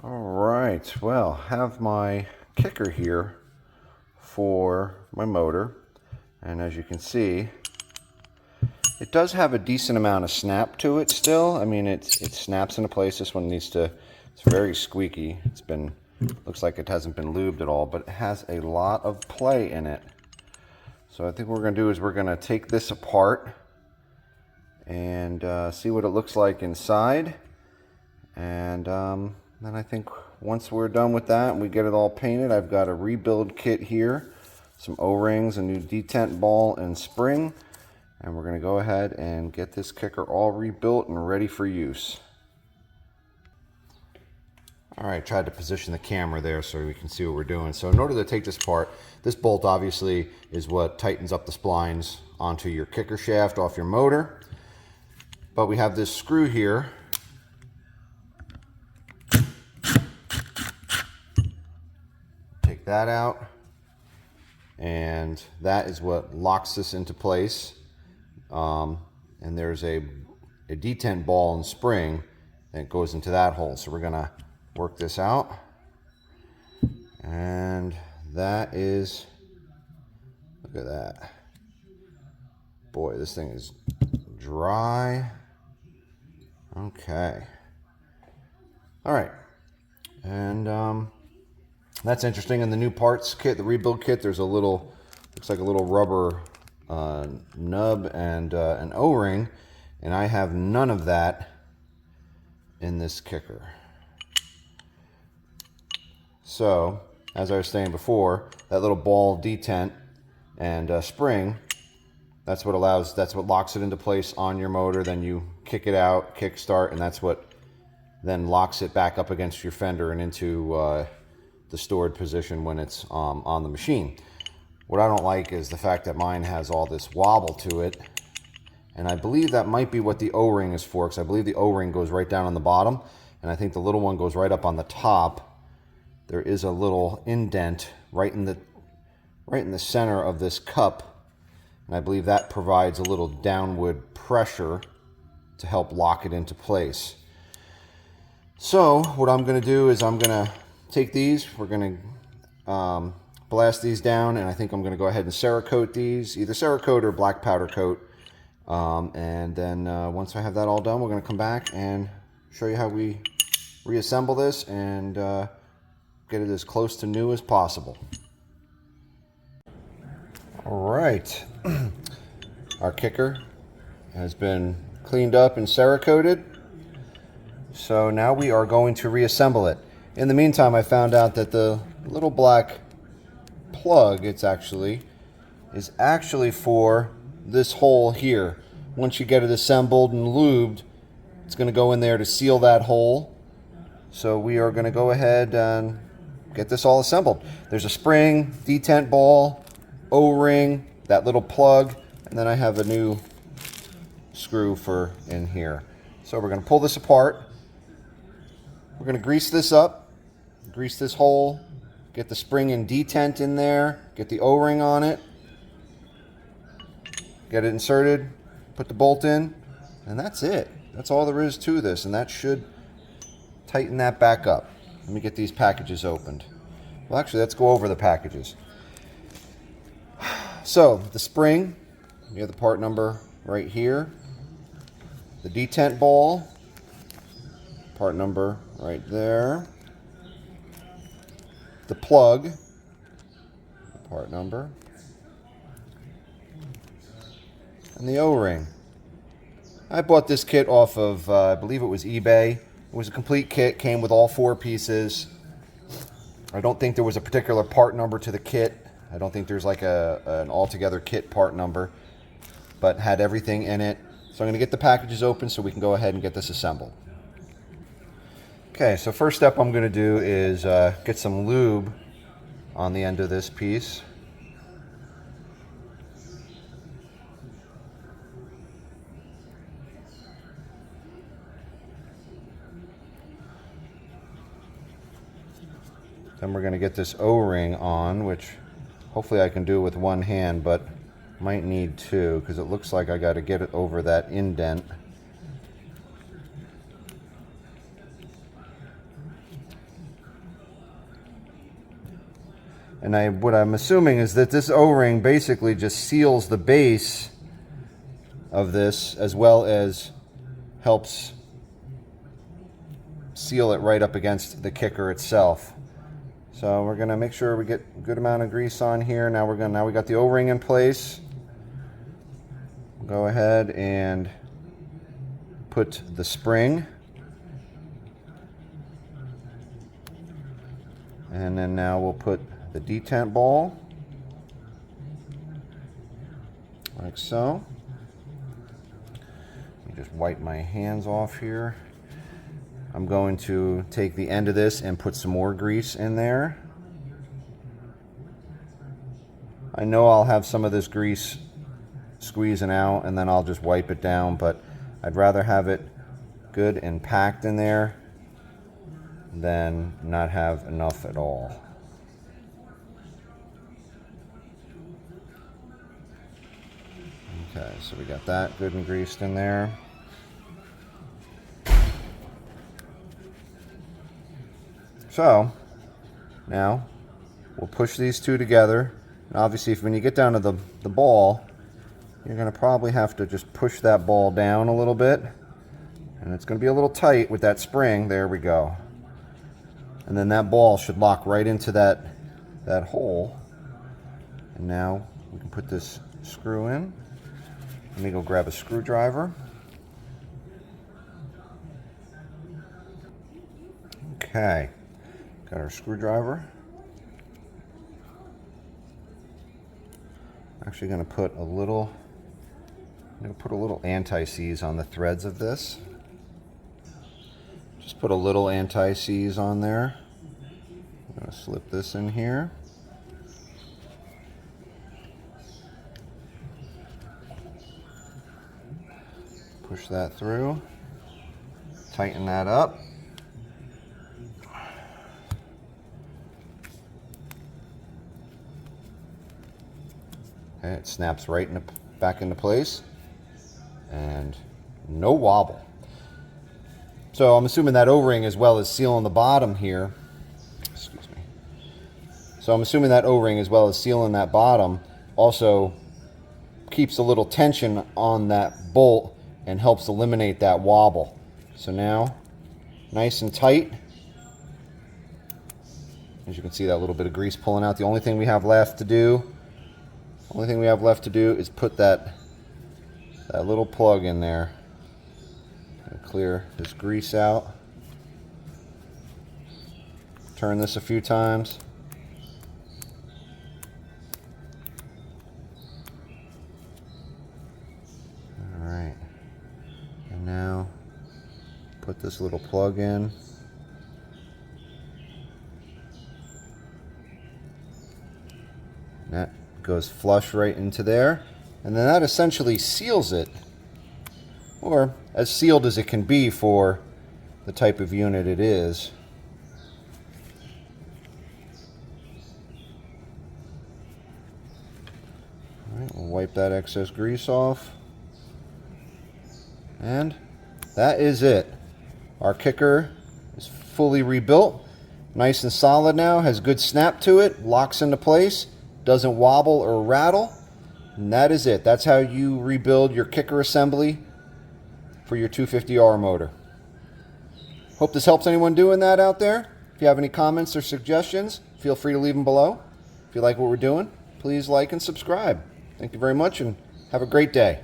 All right, well, have my kicker here for my motor, and as you can see, it does have a decent amount of snap to it still. I mean, it snaps into place. This one needs to, it's very squeaky. It's been, looks like it hasn't been lubed at all, but it has a lot of play in it. So I think what we're gonna do is we're gonna take this apart and see what it looks like inside. And then I think once we're done with that and we get it all painted, I've got a rebuild kit here, some O-rings, a new detent ball and spring, and we're going to go ahead and get this kicker all rebuilt and ready for use. All right, tried to position the camera there so we can see what we're doing. So in order to take this apart, this bolt obviously is what tightens up the splines onto your kicker shaft off your motor. But we have this screw here. Take that out, and that is what locks this into place. And there's a detent ball and spring that goes into that hole. So we're gonna work this out, and that is, look at that. Boy, this thing is dry. Okay. All right, and that's interesting. In the new parts kit, the rebuild kit, there's a little, looks like a little rubber nub and an O-ring, and I have none of that in this kicker. So, as I was saying before, that little ball detent and spring, that's what locks it into place on your motor. Then you kick it out, kick start, and that's what then locks it back up against your fender and into the stored position when it's on the machine. What I don't like is the fact that mine has all this wobble to it, and I believe that might be what the O-ring is for, because I believe the O-ring goes right down on the bottom, and I think the little one goes right up on the top. There is a little indent right in the center of this cup, and I believe that provides a little downward pressure to help lock it into place. So what I'm going to do is I'm going to take these, we're going to blast these down, and I think I'm going to go ahead and Cerakote these, either Cerakote or black powder coat. And then once I have that all done, we're going to come back and show you how we reassemble this and get it as close to new as possible. All right, our kicker has been cleaned up and Cerakoted. So now we are going to reassemble it. In the meantime, I found out that the little black plug, is actually for this hole here. Once you get it assembled and lubed, it's going to go in there to seal that hole. So we are going to go ahead and get this all assembled. There's a spring, detent ball, O-ring, that little plug, and then I have a new screw for in here. So we're going to pull this apart. We're going to grease this up, grease this hole, get the spring and detent in there, get the O-ring on it, get it inserted, put the bolt in, and that's it. That's all there is to this, and that should tighten that back up. Let me get these packages opened. Well, actually, let's go over the packages. So, the spring, we have the part number right here. The detent ball, part number right there. The plug, part number. And the O-ring. I bought this kit off of, I believe it was eBay. It was a complete kit, came with all 4 pieces. I don't think there was a particular part number to the kit. I don't think there's like an altogether kit part number, but had everything in it. So I'm going to get the packages open so we can go ahead and get this assembled. Okay, so first step I'm going to do is get some lube on the end of this piece. Then we're going to get this O-ring on, which hopefully I can do with one hand, but might need 2 because it looks like I got to get it over that indent. And what I'm assuming is that this O-ring basically just seals the base of this, as well as helps seal it right up against the kicker itself. So we're gonna make sure we get a good amount of grease on here. Now we got the O-ring in place. Go ahead and put the spring. And then now we'll put the detent ball, like so. Let me just wipe my hands off here. I'm going to take the end of this and put some more grease in there. I know I'll have some of this grease squeezing out and then I'll just wipe it down, but I'd rather have it good and packed in there than not have enough at all. Okay, so we got that good and greased in there. So now we'll push these two together. And obviously, when you get down to the ball, you're going to probably have to just push that ball down a little bit. And it's going to be a little tight with that spring. There we go. And then that ball should lock right into that hole. And now we can put this screw in. Let me go grab a screwdriver. Okay, got our screwdriver. I'm actually going to put a little anti-seize on the threads of this. Just put a little anti-seize on there. I'm going to slip this in here. Push that through. Tighten that up. Okay, it snaps right back into place. And no wobble. So I'm assuming that O-ring, as well as sealing the bottom here, excuse me. So I'm assuming that O-ring, as well as sealing that bottom, also keeps a little tension on that bolt and helps eliminate that wobble. So now, nice and tight. As you can see, that little bit of grease pulling out. The only thing we have left to do is put that little plug in there. Clear this grease out. Turn this a few times. All right. And now put this little plug in. That goes flush right into there. And then that essentially seals it, or as sealed as it can be for the type of unit it is. All right, we'll wipe that excess grease off. And that is it. Our kicker is fully rebuilt, nice and solid now, has good snap to it, locks into place, doesn't wobble or rattle. And that is it. That's how you rebuild your kicker assembly for your 250R motor. Hope this helps anyone doing that out there. If you have any comments or suggestions, feel free to leave them below. If you like what we're doing, please like and subscribe. Thank you very much and have a great day.